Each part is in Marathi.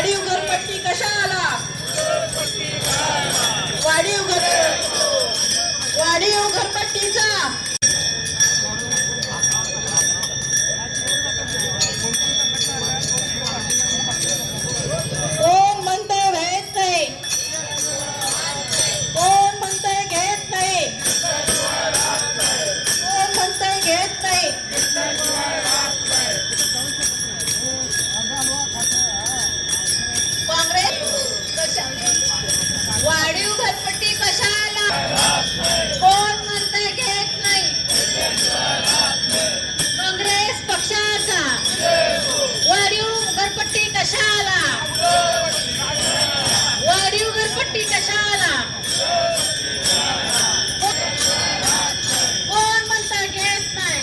वाढीव घरपट्टी कशाला? वाढीव घरपट्टीचा कोण म्हणतंय घेत नाही? कोण म्हणतंय घेत नाही? कोण म्हणतंय घेत नाही? वाढीव घरपट्टी कशाला? कोण म्हणतंय घेत नाही? काँग्रेस पक्षाचा वाढीव घरपट्टी कशाला? वाढीव घरपट्टी कशाला? कोण म्हणतंय घेत नाही?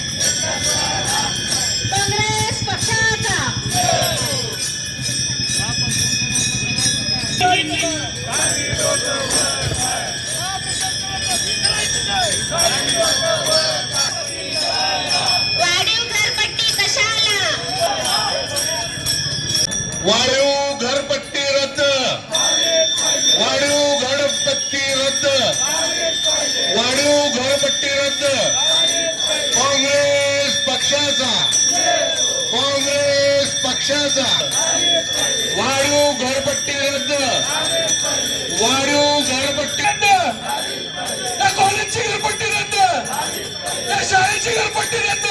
काँग्रेस पक्षाचा वाढीव घरपट्टी कशाला? वाढीव घरपट्टी रद्द. वाढीव घरपट्टी रद्द. वाढीव घरपट्टी रद्द. काँग्रेस पक्षाचा वाढीव घरपट्टी रद्द. वाढीव घरपट्टी रद्द. त्या कॉलेजची घरपट्टी रद्द. त्या शाळेची घरपट्टी रद्द.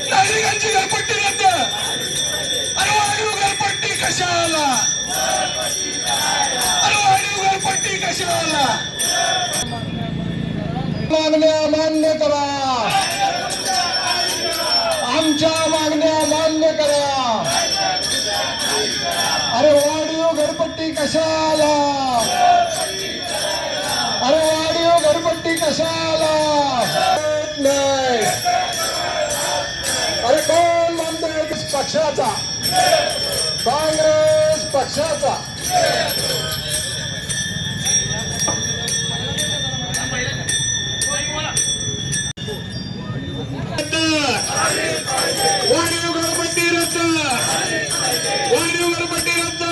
नागरिकांची घरपट्टी रद्द. अरे वाढीव घरपट्टी कशाला? अरे वाढीव घरपट्टी कशाला? मागण्या मान्य करा. आमच्या मागण्या मान्य करा. अरे वाढीव घरपट्टी कशाला? अरे वाढीव घरपट्टी कशाला? नाही. अरे कोण म्हणतोय? पक्षाचा काँग्रेस पक्षाचा वाढीव घरपट्टी रद्द. वाढीव घरपट्टी रद्द.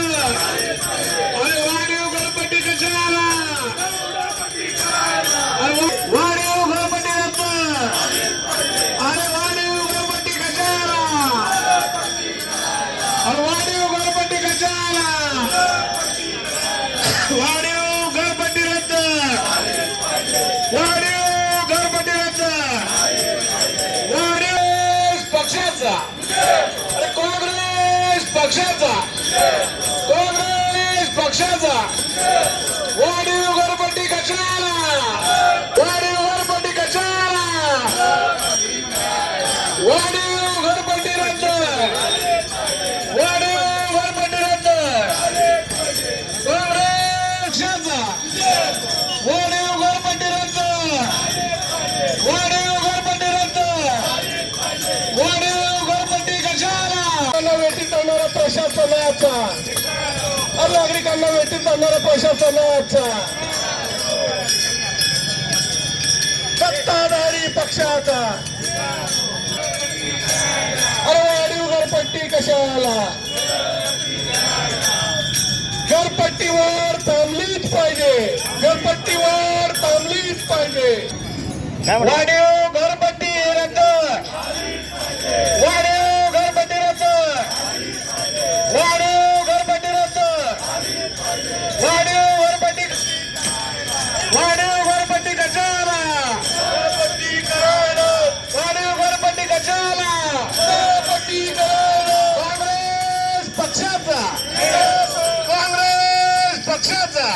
अरे वाढीव घरपट्टी कशाला? अरे वाढीव घरपट्टी रद्द. अरे वाढीव घरपट्टी कशाला? अरे वाढीव घरपट्टी कशाला? वाढीव घरपट्टी रद्द. वाढीव घरपट्टी रद्द. काँग्रेस पक्षाचा अरे काँग्रेस पक्षाचा काँग्रेस पक्षाचा वाढीव घरपट्टी कशाला? वाढीव घरपट्टी कशाला? वाढीव घरपट्टी रद्द. वाढीव घरपट्टी रद्द. काँग्रेस पक्षाचा वाढीव घरपट्टी रद्द. वाढीव घरपट्टी रद्द. वाढीव घरपट्टी कशाला? वेटीत आणणारा प्रशासनाचा नागरिकांना वेटीत आणणारा प्रशासनाचा सत्ताधारी पक्षाचा अरे वाढीव घरपट्टी कशाला? घरपट्टीवर थांबलीच पाहिजे. घरपट्टीवर थांबलीच पाहिजे. वाढीव घरपट्टी रद्द. वाढीव घरपट्टी रद्द. वाढीव घरपट्टी रद्द. वाढीव घरपट्टी वाढीव घरपट्टी कशाला? वाढीव घरपट्टी कशाला? काँग्रेस पक्षाचा काँग्रेस पक्षाचा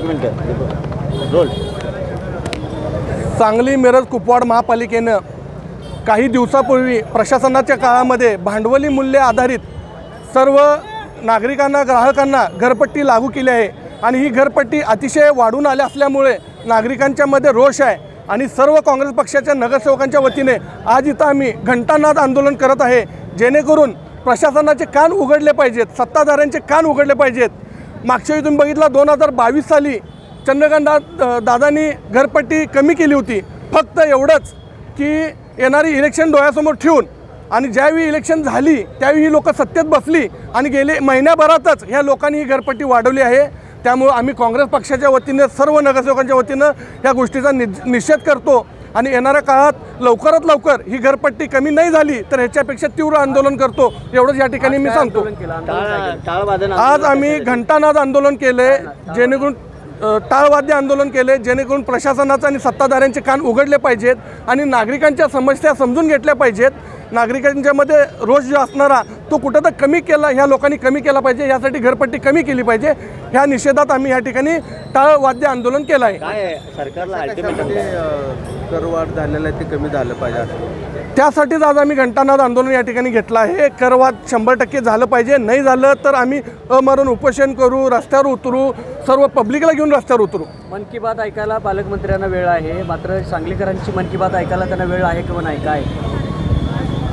मिनटं रोल. सांगली मिरज कुपवाड महापालिकेनं काही दिवसापूर्वी प्रशासनाच्या काळामध्ये भांडवली मूल्य आधारित सर्व नागरिकांना ग्राहकांना घरपट्टी लागू केली आहे आणि ही घरपट्टी अतिशय वाढून आली असल्यामुळे नागरिकांच्या मध्ये रोष आहे आणि सर्व काँग्रेस पक्षाच्या नगरसेवकांच्या वतीने आज इथं आम्ही घंटानाद आंदोलन करत आहे, जेणेकरून प्रशासनाचे कान उघडले पाहिजेत, सत्ताधाऱ्यांचे कान उघडले पाहिजेत. मागच्या वेळी तुम्ही बघितला 2022 साली चंद्रकांत दादांनी घरपट्टी कमी केली होती, फक्त एवढंच की येणारी इलेक्शन डोळ्यासमोर ठेवून, आणि ज्यावेळी इलेक्शन झाली त्यावेळी ही लोकं सत्तेत बसली आणि गेले महिन्याभरातच ह्या लोकांनी ही घरपट्टी वाढवली आहे. त्यामुळे आम्ही काँग्रेस पक्षाच्या वतीने सर्व नगरसेवकांच्या वतीनं या गोष्टीचा निषेध करतो आणि येणाऱ्या काळात लवकरात लवकर ही घरपट्टी कमी नाही झाली तर ह्याच्यापेक्षा तीव्र आंदोलन करतो, एवढंच या ठिकाणी मी सांगतो. आज आम्ही घंटानाद आंदोलन केले, जेणेकरून टाळवाद्य आंदोलन केले, जेणेकरून प्रशासनाचा आणि सत्ताधाऱ्यांचे कान उघडले पाहिजेत आणि नागरिकांच्या समस्या समजून घेतल्या पाहिजेत. नागरिकांच्यामध्ये रोष जो असणारा तो कुठं तर कमी केला, ह्या लोकांनी कमी केला पाहिजे, यासाठी घरपट्टी कमी केली पाहिजे. ह्या निषेधात आम्ही या ठिकाणी टाळवाद्य आंदोलन केलं आहे. काय सरकारला अल्टिमेटम करवाढ झालेलं आहे ते कमी झालं पाहिजे, त्यासाठीच आज आम्ही घंटानाद आंदोलन या ठिकाणी घेतलं आहे. करवाद 100% झालं पाहिजे, नाही झालं तर आम्ही अमरण उपोषण करू, रस्त्यावर उतरू, सर्व पब्लिकला घेऊन रस्त्यावर उतरू. मन की बात ऐकायला पालकमंत्र्यांना वेळ आहे, मात्र सांगलीकरांची मन की बात ऐकायला त्यांना वेळ आहे किंवा नाही काय?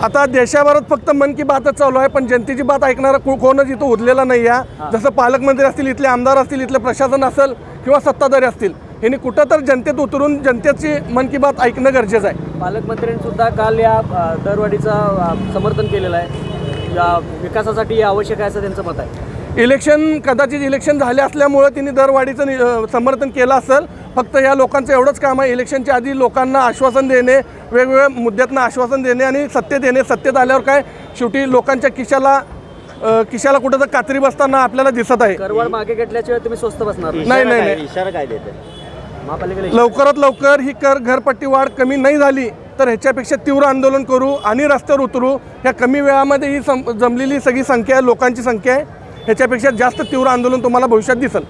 आता देशाभरात फक्त मन की बातच चालू आहे, पण जनतेची बात ऐकणारा कोणच इथं उरलेला नाही आहे. जसं पालकमंत्री असतील, इथले आमदार असतील, इथलं प्रशासन असेल किंवा सत्ताधारी असतील, यांनी कुठं तर जनतेत उतरून जनतेची मन की बात ऐकणं गरजेचं आहे. पालकमंत्र्यांनी सुद्धा काल या दरवाढीचं समर्थन केलेलं आहे, या विकासासाठी आवश्यक आहे असं त्यांचं मत आहे. कदाचित इलेक्शन झाले असल्यामुळं त्यांनी दरवाढीचं समर्थन केलं असेल. फक्त या लोकांचं एवढंच काम आहे, इलेक्शनच्या आधी लोकांना आश्वासन देणे, वेगवेगळ्या मुद्द्यातनं आश्वासन देणे आणि सत्तेत येणे. सत्तेत आल्यावर काय शेवटी लोकांच्या खिशाला कुठं तर कात्री बसताना आपल्याला दिसत आहे. करवाढ मागे घेतल्याशिवाय तुम्ही स्वस्त बसणार नाही. इशारा काय देते महापालिकेला? लवकरात लवकर ही घरपट्टी वाढ कमी नाही झाली तर ह्याच्यापेक्षा तीव्र आंदोलन करू आणि रस्त्यावर उतरू. ह्या कमी वेळामध्ये ही जमलेली सगळी संख्या आहे, लोकांची संख्या आहे, ह्याच्यापेक्षा जास्त तीव्र आंदोलन तुम्हाला भविष्यात दिसेल.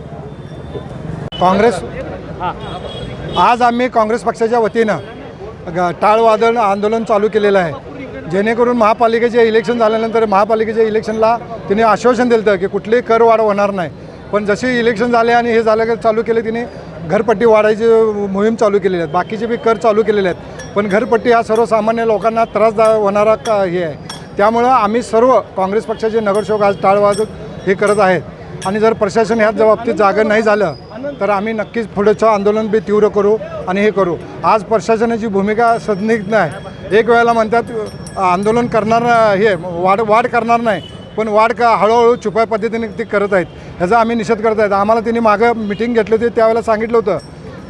आज आम्ही काँग्रेस पक्षाच्या वतीनं टाळवादळ आंदोलन चालू केलेलं आहे, जेणेकरून महापालिकेचे इलेक्शन झाल्यानंतर महापालिकेच्या इलेक्शनला तिने आश्वासन दिलं होतं की कुठलीही करवाढ होणार नाही. पण जसे इलेक्शन झाले आणि हे झालं चालू केले, तिने घरपट्टी वाढायची मोहीम चालू केलेली आहे, बाकीचे बी कर चालू केलेले आहेत. पण घरपट्टी हा सर्वसामान्य लोकांना त्रास होणारा हे आहे. त्यामुळं आम्ही सर्व काँग्रेस पक्षाचे नगरसेवक आज टाळवादळ हे करत आहेत आणि जर प्रशासन ह्या बाबतीत जागं नाही झालं तर आम्ही नक्कीच पुढचं आंदोलन बी तीव्र करू आणि हे करू. आज प्रशासनाची भूमिका संदिग्ध आहे. एक वेळेला म्हणतात आंदोलन करणार हे वाढ करणार नाही, पण वाढ हळूहळू छुप्या पद्धतीने ते करत आहेत. ह्याचा आम्ही निषेध करत आहेत. आम्हाला त्यांनी मागं मिटिंग घेतली होती, त्यावेळेला सांगितलं होतं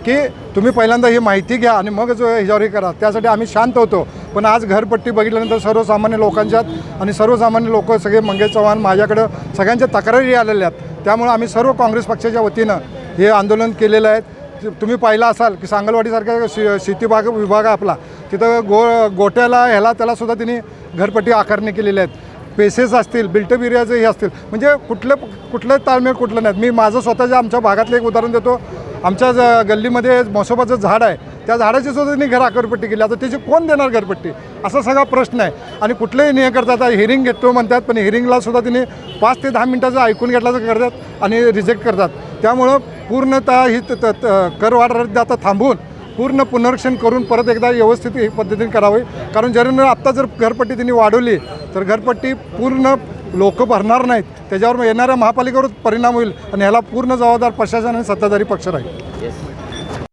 की तुम्ही पहिल्यांदा ही माहिती घ्या आणि मगच ह्याच्यावर हे करा. त्यासाठी आम्ही शांत होतो. पण आज घरपट्टी बघितल्यानंतर सर्वसामान्य लोकांच्यात आणि सर्वसामान्य लोक सगळे मंगेश चव्हाण माझ्याकडं सगळ्यांच्या तक्रारी आलेल्या आहेत. त्यामुळे आम्ही सर्व काँग्रेस पक्षाच्या वतीनं हे आंदोलन केलेलं आहे. तुम्ही पाहिलं असाल की सांगलवाडीसारख्या शेती विभाग आपला तिथं गोट्याला त्यालासुद्धा त्यांनी घरपट्टी आकारणी केलेली आहेत. पेसेस असतील, बिल्टअप एरियाचे हे असतील, म्हणजे कुठलं ताळमेळ कुठलं नाही. मी माझं स्वतःच्या आमच्या भागातलं एक उदाहरण देतो. आमच्या गल्लीमध्ये मोसोबाचं झाड आहे, त्या झाडाची सुद्धा त्यांनी घरपट्टी केली. आता त्याची कोण देणार घरपट्टी, असा सगळा प्रश्न आहे. आणि कुठलंही हे करतात, हिअरिंग घेतो म्हणतात, पण हिअरिंगला सुद्धा त्यांनी 5 ते 10 मिनटाचं ऐकून घेतल्याचं करतात आणि रिजेक्ट करतात. त्यामुळं पूर्णतः ही करवाढ रद्द आता थांबवून पूर्ण पुनरीक्षण करून परत एकदा व्यवस्थित ही पद्धतीने करावी. कारण आत्ता जर घरपट्टी त्यांनी वाढवली तर घरपट्टी पूर्ण लोक भरणार नाहीत, त्याच्यावर येणाऱ्या महापालिकेवर परिणाम होईल आणि ह्याला पूर्ण जबाबदार प्रशासन आणि सत्ताधारी पक्ष राहील.